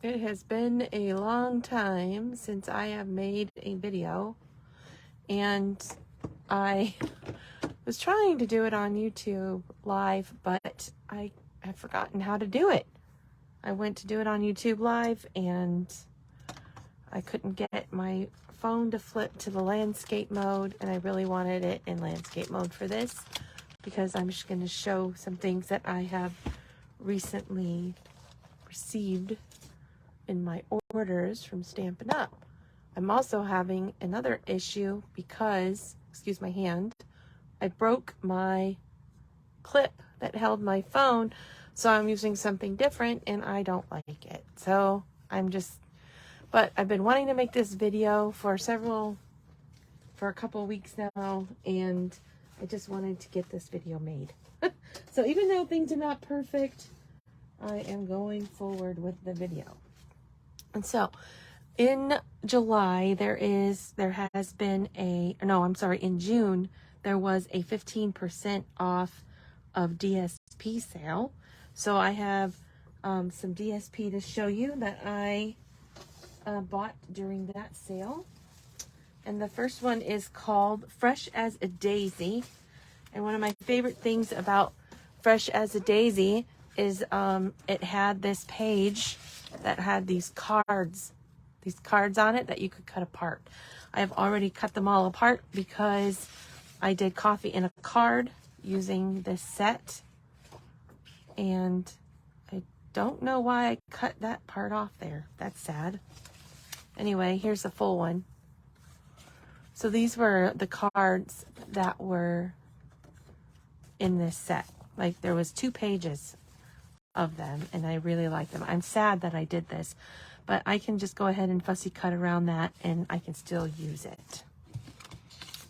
It has been a long time since I have made a video, and I was trying to do it on YouTube live, but I have forgotten how to do it. I went to do it on YouTube live and I couldn't get my phone to flip to the landscape mode, and I really wanted it in landscape mode for this because I'm just going to show some things that I have recently received in my orders from Stampin' Up. I'm also having another issue because, excuse my hand, I broke my clip that held my phone, so I'm using something different and I don't like it. So but I've been wanting to make this video for a couple of weeks now, and I just wanted to get this video made. So even though things are not perfect, I am going forward with the video. And so in July, in June, there was a 15% off of DSP sale. So I have some DSP to show you that I bought during that sale. And the first one is called Fresh as a Daisy. And one of my favorite things about Fresh as a Daisy is it had this page that had these cards on it that you could cut apart. I have already cut them all apart because I did coffee in a card using this set, and I don't know why I cut that part off there. That's sad. Anyway, here's the full one. So these were the cards that were in this set. Like, there was 2 pages of them, and I really like them. I'm sad that I did this, but I can just go ahead and fussy cut around that and I can still use it.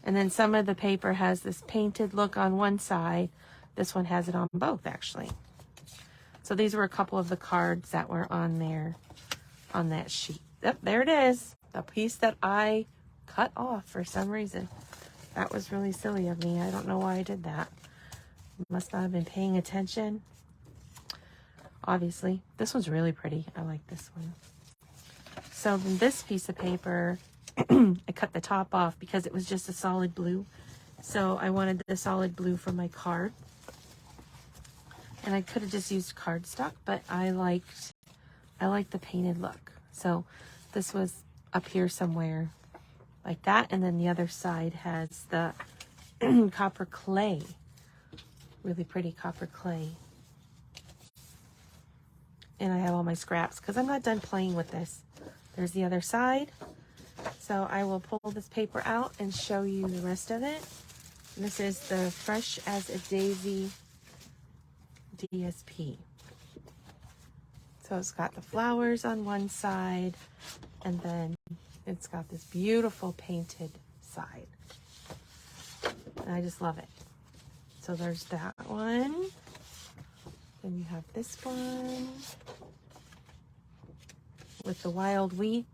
And then some of the paper has this painted look on one side. This one has it on both, actually. So these were a couple of the cards that were on there on that sheet. Yep, there it is. The piece that I cut off for some reason. That was really silly of me. I don't know why I did that. Must not have been paying attention. Obviously, this one's really pretty. I like this one. So then this piece of paper, I cut the top off because it was just a solid blue. So I wanted the solid blue for my card. And I could have just used cardstock, but I liked the painted look. So this was up here somewhere like that. And then the other side has the copper clay. Really pretty copper clay. And I have all my scraps because I'm not done playing with this. There's the other side. So I will pull this paper out and show you the rest of it. And this is the Fresh as a Daisy DSP. So it's got the flowers on one side, and then it's got this beautiful painted side. And I just love it. So there's that one. Then you have this one with the wild wheat,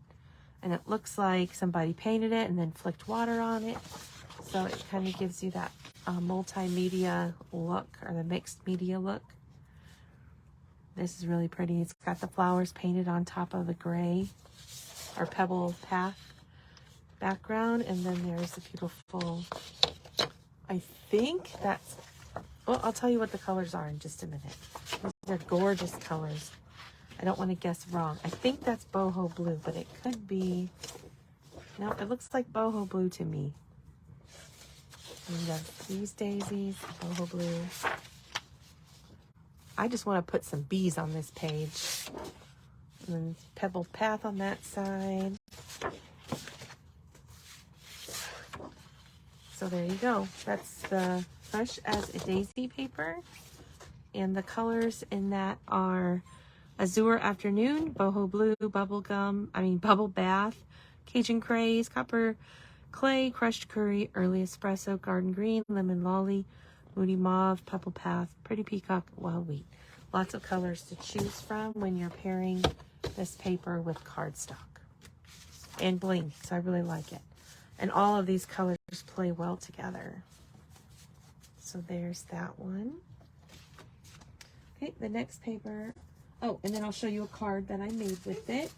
and it looks like somebody painted it and then flicked water on it. So it kind of gives you that multimedia look, or the mixed media look. This is really pretty. It's got the flowers painted on top of the gray or pebble path background, and then there's the beautiful, I think that's, well, I'll tell you what the colors are in just a minute. They're gorgeous colors. I don't want to guess wrong. I think that's boho blue, but it could be, no, it looks like boho blue to me. And you have these daisies, boho blue. I just want to put some bees on this page. And then pebble path on that side. So there you go. That's the Fresh as a Daisy paper. And the colors in that are Azure Afternoon, Boho Blue, Bubble Bath, Cajun Craze, Copper Clay, Crushed Curry, Early Espresso, Garden Green, Lemon Lolly, Moody Mauve, Pebble Path, Pretty Peacock, Wild Wheat. Lots of colors to choose from when you're pairing this paper with cardstock. And bling, so I really like it. And all of these colors play well together. So there's that one. Okay, the next paper. Oh, and then I'll show you a card that I made with it.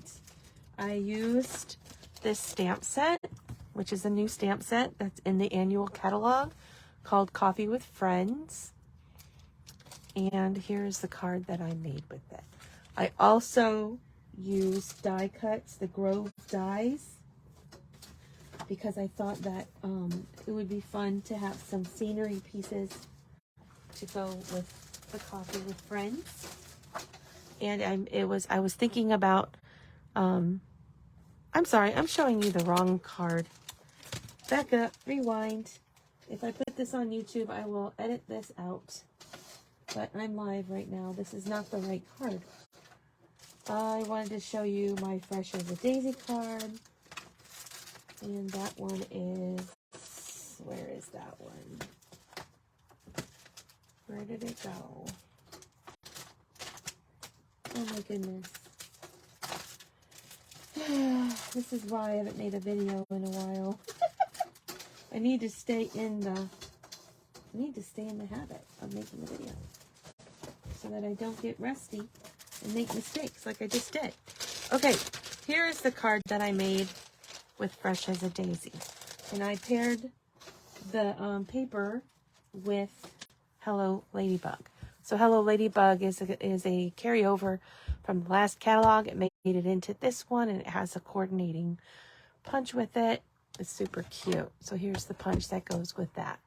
I used this stamp set, which is a new stamp set that's in the annual catalog called Coffee with Friends. And here's the card that I made with it. I also used die cuts, the Grove dies, because I thought that it would be fun to have some scenery pieces to go with the Coffee with Friends. And I was thinking about, I'm sorry, I'm showing you the wrong card. Back up, rewind. If I put this on YouTube, I will edit this out. But I'm live right now. This is not the right card. I wanted to show you my Fresh as a Daisy card. And that one is, where is that one? Where did it go? Oh my goodness. This is why I haven't made a video in a while. I need to stay in the habit of making a video so that I don't get rusty and make mistakes like I just did. Okay, here is the card that I made with Fresh as a Daisy. And I paired the paper with Hello Ladybug. So Hello Ladybug is a carryover from the last catalog. It made it into this one, and it has a coordinating punch with it. It's super cute. So here's the punch that goes with that.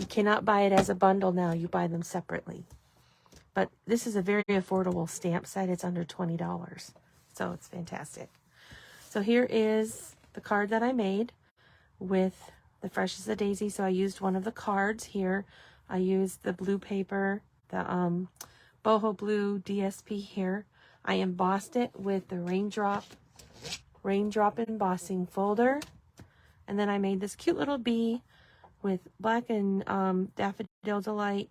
You cannot buy it as a bundle now. You buy them separately. But this is a very affordable stamp set. It's under $20. So it's fantastic. So here is the card that I made with the Fresh as a Daisy. So I used one of the cards here. I used the blue paper, the boho blue DSP here. I embossed it with the raindrop embossing folder. And then I made this cute little bee with black and Daffodil Delight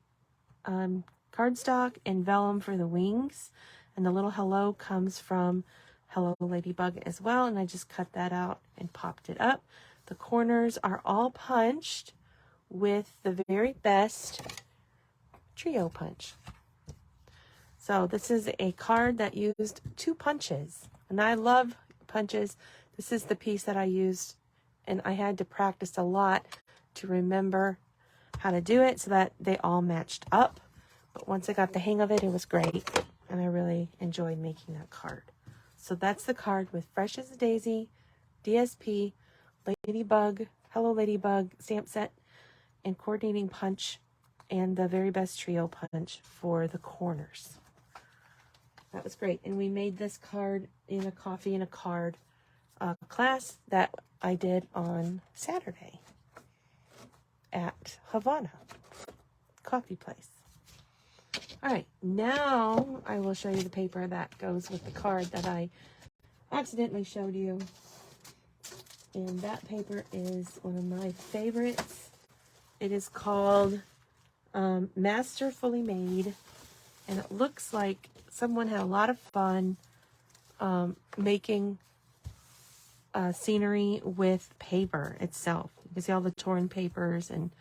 cardstock and vellum for the wings. And the little hello comes from Hello Ladybug as well. And I just cut that out and popped it up. The corners are all punched with the very best trio punch. So this is a card that used 2 punches. And I love punches. This is the piece that I used, and I had to practice a lot to remember how to do it so that they all matched up. But once I got the hang of it, it was great, and I really enjoyed making that card. So that's the card with Fresh as a Daisy, DSP, Ladybug, Hello Ladybug stamp set, and coordinating punch, and the very best trio punch for the corners. That was great. And we made this card in a coffee and a card class that I did on Saturday at Havana Coffee Place. All right, now I will show you the paper that goes with the card that I accidentally showed you. And that paper is one of my favorites. It is called Masterfully Made. And it looks like someone had a lot of fun making scenery with paper itself. You can see all the torn papers and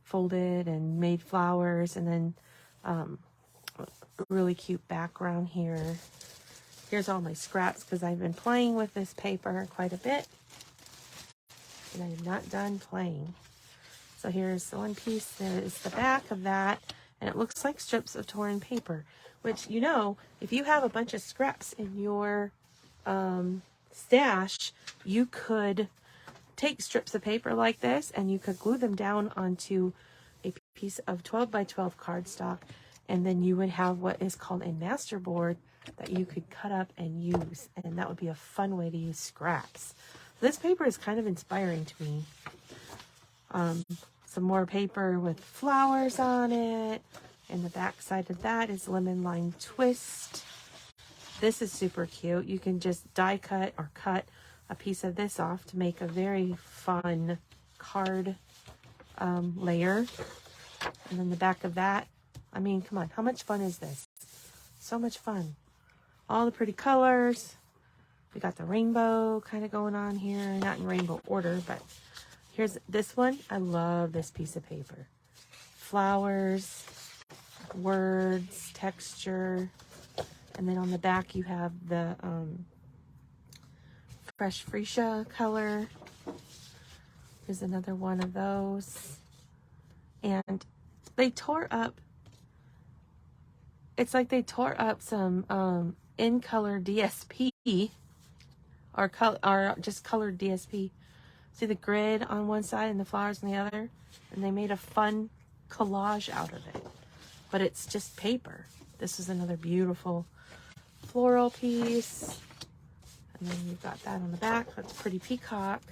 folded and made flowers, and then a really cute background here. Here's all my scraps because I've been playing with this paper quite a bit, and I am not done playing. So here's the one piece. There is the back of that, and it looks like strips of torn paper, which, you know, if you have a bunch of scraps in your stash, you could take strips of paper like this and you could glue them down onto a piece of 12 by 12 cardstock, and then you would have what is called a master board that you could cut up and use, and that would be a fun way to use scraps. This paper is kind of inspiring to me. Some more paper with flowers on it, and the back side of that is lemon lime twist. This is super cute. You can just die cut or cut a piece of this off to make a very fun card layer. And then the back of that, I mean, come on, how much fun is this? So much fun. All the pretty colors. We got the rainbow kind of going on here. Not in rainbow order, but here's this one. I love this piece of paper. Flowers, words, texture, and then on the back you have the fresh freesia color. Here's another one of those. And they tore up, it's like they tore up some in color DSP or just colored DSP. See the grid on one side and the flowers on the other? And they made a fun collage out of it. But it's just paper. This is another beautiful floral piece. And then you've got that on the back. That's a pretty peacock.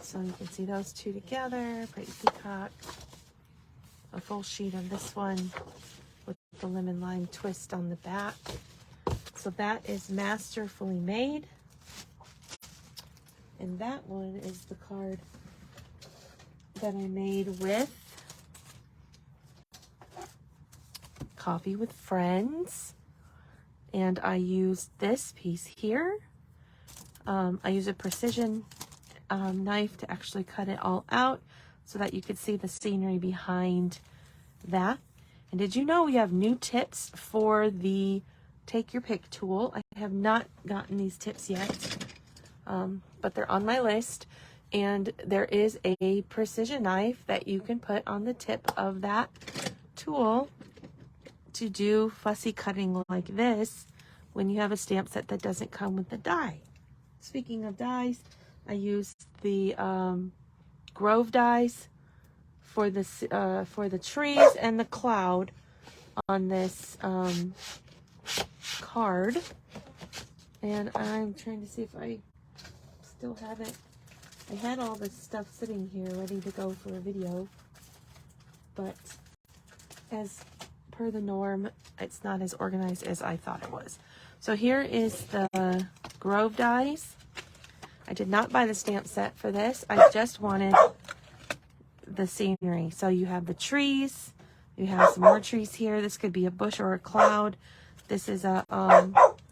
So you can see those two together. Pretty peacock. A full sheet of this one with the lemon lime twist on the back. So that is masterfully made. And that one is the card that I made with Coffee with Friends. And I used this piece here. I use a precision knife to actually cut it all out so that you could see the scenery behind that. And did you know we have new tips for the Take Your Pick tool? I have not gotten these tips yet, but they're on my list. And there is a precision knife that you can put on the tip of that tool to do fussy cutting like this when you have a stamp set that doesn't come with the die. Speaking of dies, I used the Grove dies for the trees and the cloud on this card. And I'm trying to see if I still have it. I had all this stuff sitting here ready to go for a video, but as per the norm, it's not as organized as I thought it was. So here is the Grove dies. I did not buy the stamp set for this. I just wanted the scenery. So you have the trees. You have some more trees here. This could be a bush or a cloud. This is a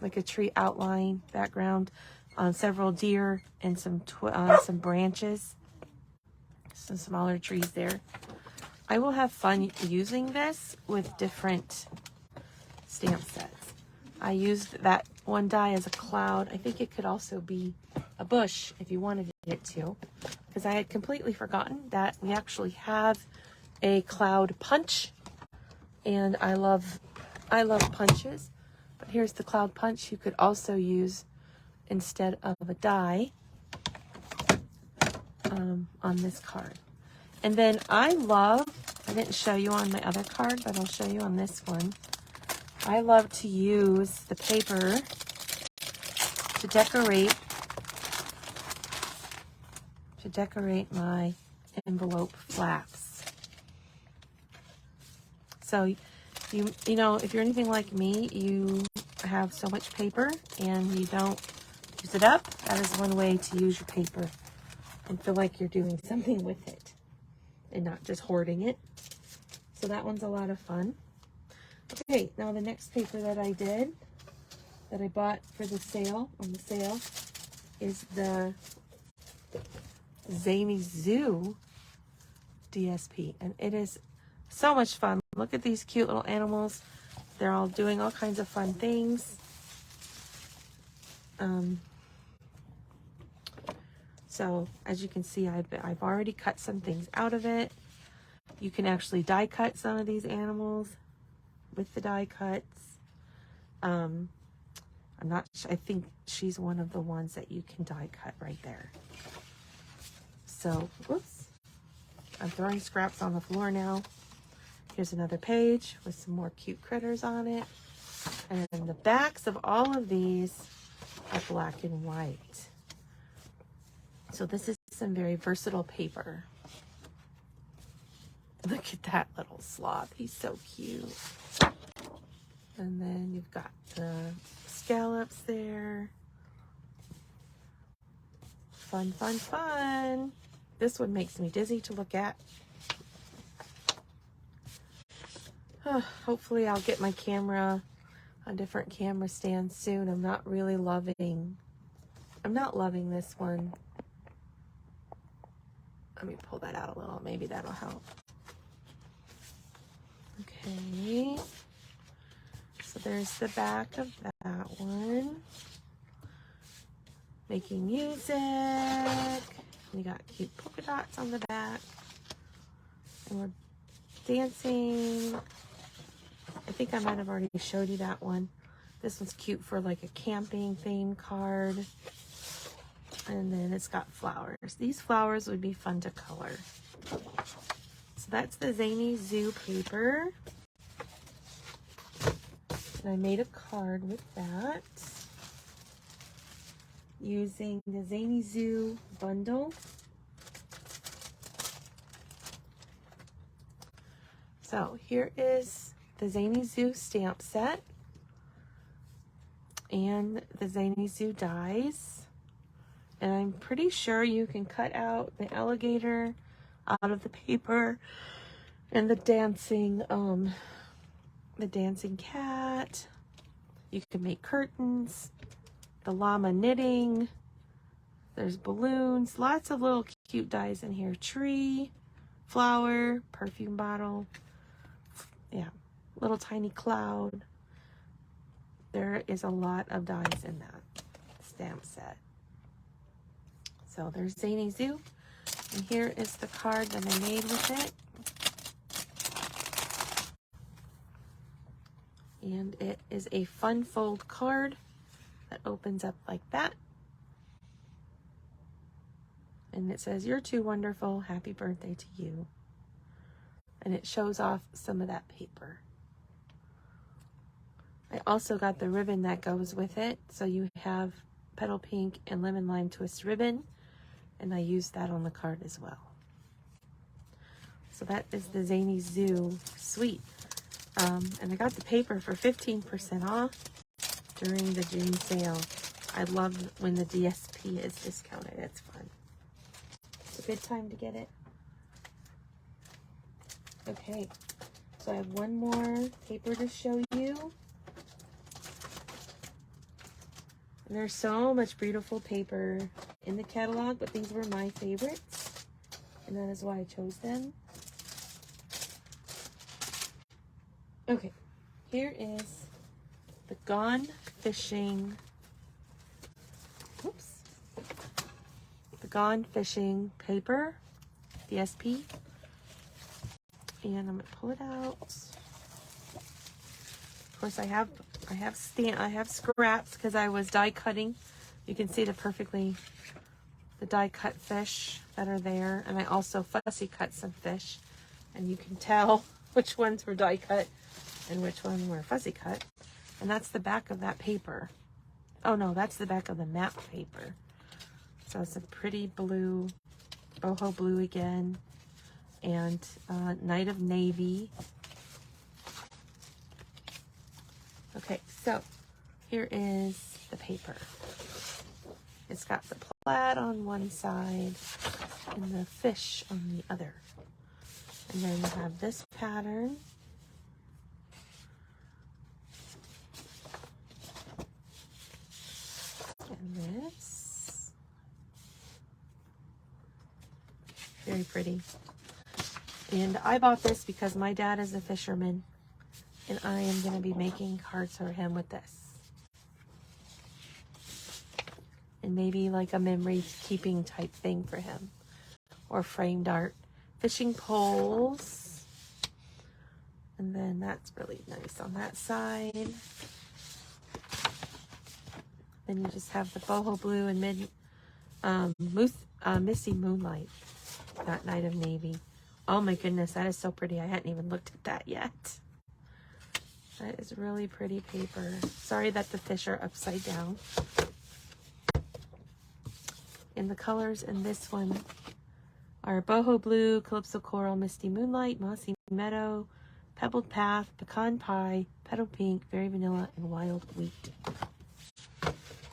like a tree outline background. Several deer and some branches. Some smaller trees there. I will have fun using this with different stamp sets. I used that one die as a cloud. I think it could also be a bush if you wanted it to, because I had completely forgotten that we actually have a cloud punch, and I love punches. But here's the cloud punch you could also use instead of a die on this card. And then I didn't show you on my other card, but I'll show you on this one. I love to use the paper to decorate my envelope flaps. So you know, if you're anything like me, you have so much paper and you don't use it up. That is one way to use your paper and feel like you're doing something with it and not just hoarding it. So that one's a lot of fun. Okay, now the next paper that I did, that I bought for the sale, on the sale, is the Zany Zoo DSP. And it is so much fun. Look at these cute little animals. They're all doing all kinds of fun things. So as you can see, I've already cut some things out of it. You can actually die cut some of these animals with the die cuts. I'm not sure, I think she's one of the ones that you can die cut right there. So, whoops. I'm throwing scraps on the floor now. Here's another page with some more cute critters on it. And the backs of all of these are black and white. So this is some very versatile paper. Look at that little sloth. He's so cute. And then you've got the scallops there. Fun, fun, fun. This one makes me dizzy to look at. Hopefully I'll get my camera on different camera stands soon. I'm not loving this one. Let me pull that out a little. Maybe that'll help. Okay. So there's the back of that one. Making music. We got cute polka dots on the back. And we're dancing. I think I might have already showed you that one. This one's cute for like a camping theme card. And then it's got flowers. These flowers would be fun to color. So that's the Zany Zoo paper. And I made a card with that using the Zany Zoo bundle. So here is the Zany Zoo stamp set and the Zany Zoo dies. And I'm pretty sure you can cut out the alligator out of the paper and the dancing cat. You can make curtains, the llama knitting. There's balloons, lots of little cute dies in here. Tree, flower, perfume bottle. Yeah, little tiny cloud. There is a lot of dies in that stamp set. So there's Zany Zoo. And here is the card that I made with it. And it is a fun fold card that opens up like that. And it says, "You're too wonderful. Happy birthday to you." And it shows off some of that paper. I also got the ribbon that goes with it. So you have petal pink and lemon lime twist ribbon. And I used that on the card as well. So that is the Zany Zoo suite. And I got the paper for 15% off during the June sale. I love when the DSP is discounted. It's fun. It's a good time to get it. Okay, so I have one more paper to show you. And there's so much beautiful paper in the catalog, but these were my favorites. And that is why I chose them. Okay, here is the Gone Fishing. Oops. The Gone Fishing paper, DSP. And I'm gonna pull it out. Of course, I have scraps because I was die cutting. You can see the die cut fish that are there, and I also fussy cut some fish, and you can tell which ones were die cut and which one were fussy cut. And that's the back of that paper. Oh no, that's the back of the map paper. So it's a pretty blue, boho blue again, and Night of Navy. Okay, so here is the paper. It's got the plaid on one side and the fish on the other. And then you have this pattern. And this. Very pretty. And I bought this because my dad is a fisherman. And I am going to be making cards for him with this. And maybe like a memory keeping type thing for him. Or framed art. Fishing poles. And then that's really nice on that side. Then you just have the boho blue and Misty Moonlight. That Night of Navy. Oh my goodness, that is so pretty. I hadn't even looked at that yet. That is really pretty paper. Sorry that the fish are upside down. And the colors in this one are boho blue, calypso coral, misty moonlight, mossy meadow, pebbled path, pecan pie, petal pink, berry vanilla, and wild wheat.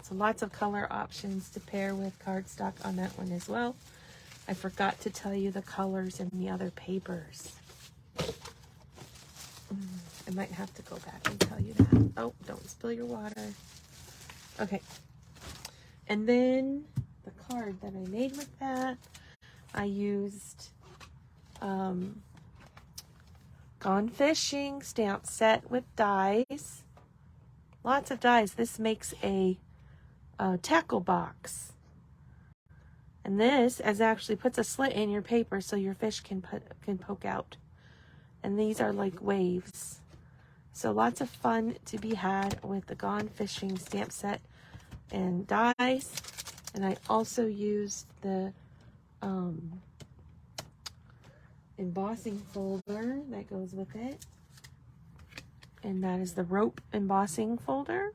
So lots of color options to pair with cardstock on that one as well. I forgot to tell you the colors in the other papers. I might have to go back and tell you that. Oh, don't spill your water. Okay. And then the card that I made with that, I used Gone Fishing stamp set with dies. Lots of dies. This makes a tackle box. And this actually puts a slit in your paper so your fish can poke out. And these are like waves. So lots of fun to be had with the Gone Fishing stamp set and dies. And I also used the embossing folder that goes with it. And that is the rope embossing folder.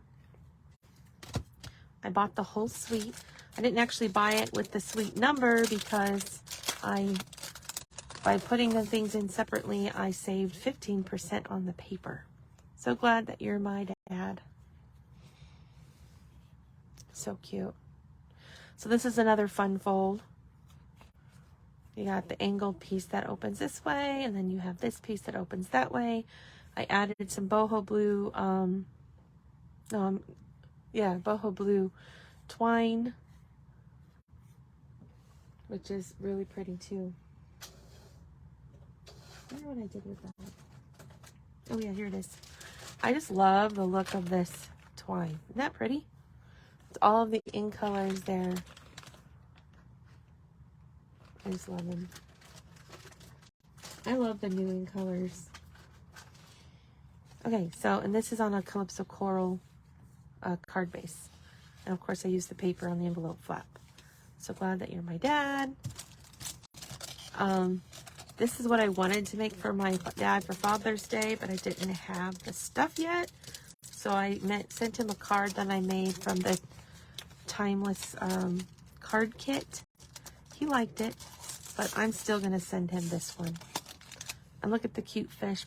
I bought the whole suite. I didn't actually buy it with the suite number because by putting the things in separately, I saved 15% on the paper. So glad that you're my dad. So cute. So this is another fun fold. You got the angled piece that opens this way, and then you have this piece that opens that way. I added some boho blue, boho blue twine, which is really pretty too. I wonder what I did with that. Oh yeah, here it is. I just love the look of this twine. Isn't that pretty? It's all of the in colors there. I just love them. I love the new in colors. Okay, so, and this is on a Calypso Coral card base. And of course I used the paper on the envelope flap. So glad that you're my dad. This is what I wanted to make for my dad for Father's Day, but I didn't have the stuff yet. So I sent him a card that I made from the Timeless card kit. He liked it, but I'm still going to send him this one. And look at the cute fish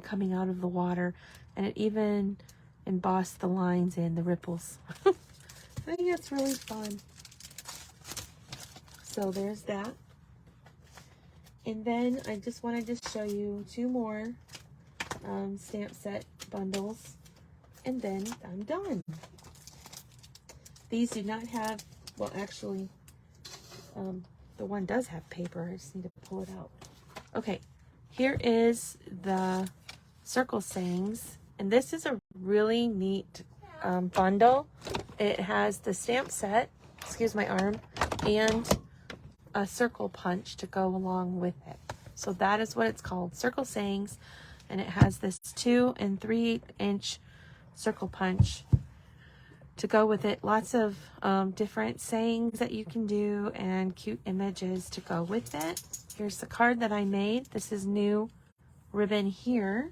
coming out of the water, and it even embossed the lines and the ripples. I think that's really fun. So there's that. And then I just wanted to show you two more stamp set bundles, and then I'm done. These do not have, well actually, the one does have paper. I just need to pull it out. Okay, here is the circle sayings, and this is a really neat bundle. It has the stamp set, excuse my arm, and a circle punch to go along with it. So that is what it's called, Circle Sayings, and it has this 2 and 3 inch circle punch to go with it. Lots of different sayings that you can do and cute images to go with it. Here's the card that I made. This is new ribbon here,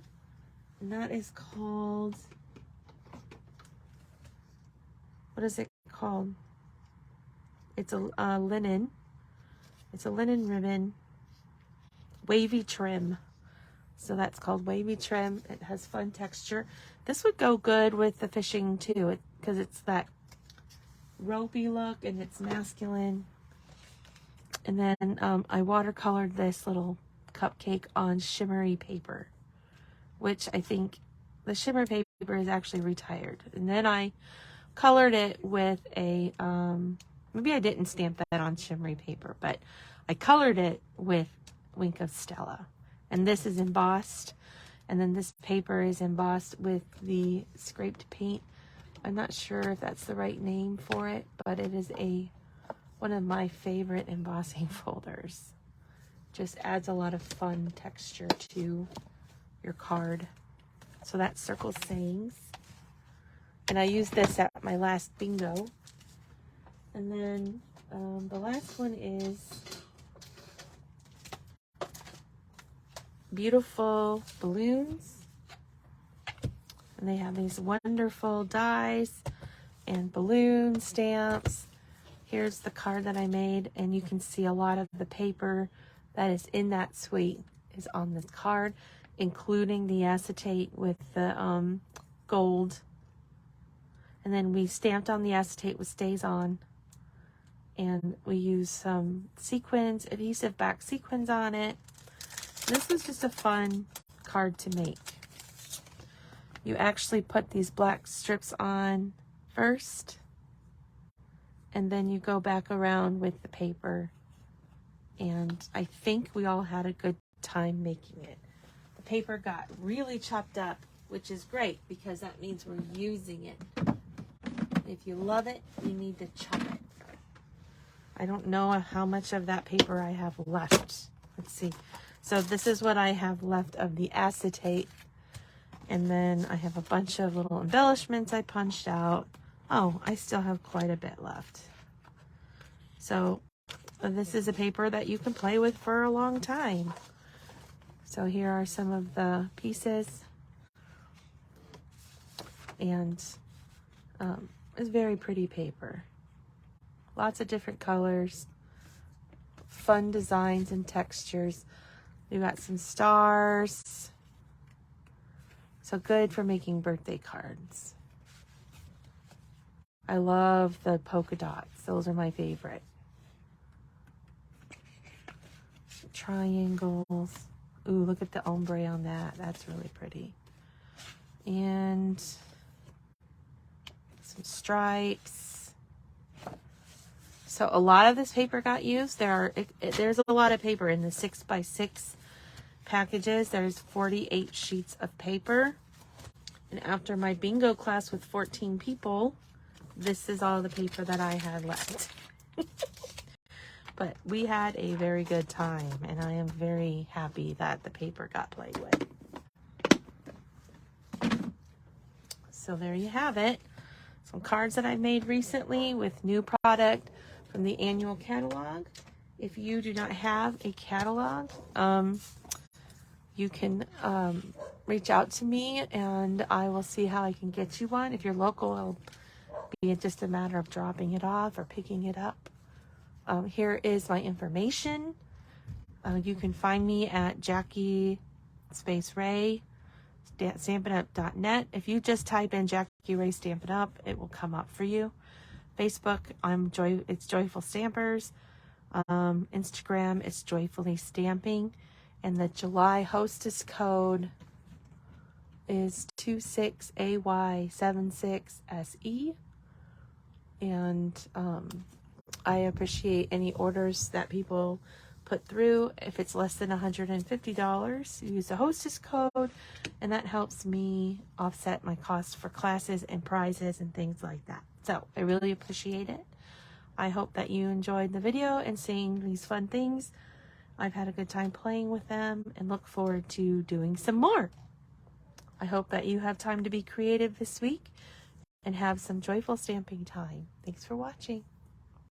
and that is called, what is it called? It's a linen. It's a linen ribbon, wavy trim. So that's called wavy trim. It has fun texture. This would go good with the fishing too, because it's that ropey look and it's masculine. And then I watercolored this little cupcake on shimmery paper, which I think the shimmer paper is actually retired. And then I colored it with a, maybe I didn't stamp that on shimmery paper, but I colored it with Wink of Stella. And this is embossed. And then this paper is embossed with the scraped paint. I'm not sure if that's the right name for it, but it is one of my favorite embossing folders. Just adds a lot of fun texture to your card. So that's Circle Sayings. And I used this at my last bingo. And then the last one is Beautiful Balloons. And they have these wonderful dies and balloon stamps. Here's the card that I made, and you can see a lot of the paper that is in that suite is on this card, including the acetate with the gold. And then we stamped on the acetate with Stays On. And we used some sequins, adhesive back sequins on it. This was just a fun card to make. You actually put these black strips on first, and then you go back around with the paper. And I think we all had a good time making it. paper got really chopped up, which is great because that means we're using it. If you love it, you need to chop it. I don't know how much of that paper I have left. Let's see. So this is what I have left of the acetate. And then I have a bunch of little embellishments I punched out. Oh, I still have quite a bit left. So this is a paper that you can play with for a long time. So here are some of the pieces. And it's very pretty paper. Lots of different colors. Fun designs and textures. We got some stars. So good for making birthday cards. I love the polka dots. Those are my favorite. Triangles. Ooh, look at the ombre on that. That's really pretty. And some stripes. So a lot of this paper got used. There's a lot of paper in the 6x6 packages. There's 48 sheets of paper. And after my bingo class with 14 people, this is all the paper that I had left. But we had a very good time, and I am very happy that the paper got played with. So there you have it. Some cards that I made recently with new product from the annual catalog. If you do not have a catalog, you can reach out to me and I will see how I can get you one. If you're local, it'll be just a matter of dropping it off or picking it up. Here is my information. You can find me at Jackie Ray stampingup.net. If you just type in Jackie Ray Stampin' Up, it will come up for you. Facebook, it's Joyful Stampers. Instagram, it's Joyfully Stamping. And the July hostess code is 26AY76SE. And I appreciate any orders that people put through. If it's less than $150, use the hostess code, and that helps me offset my costs for classes and prizes and things like that. So I really appreciate it. I hope that you enjoyed the video and seeing these fun things. I've had a good time playing with them and look forward to doing some more. I hope that you have time to be creative this week and have some joyful stamping time. Thanks for watching.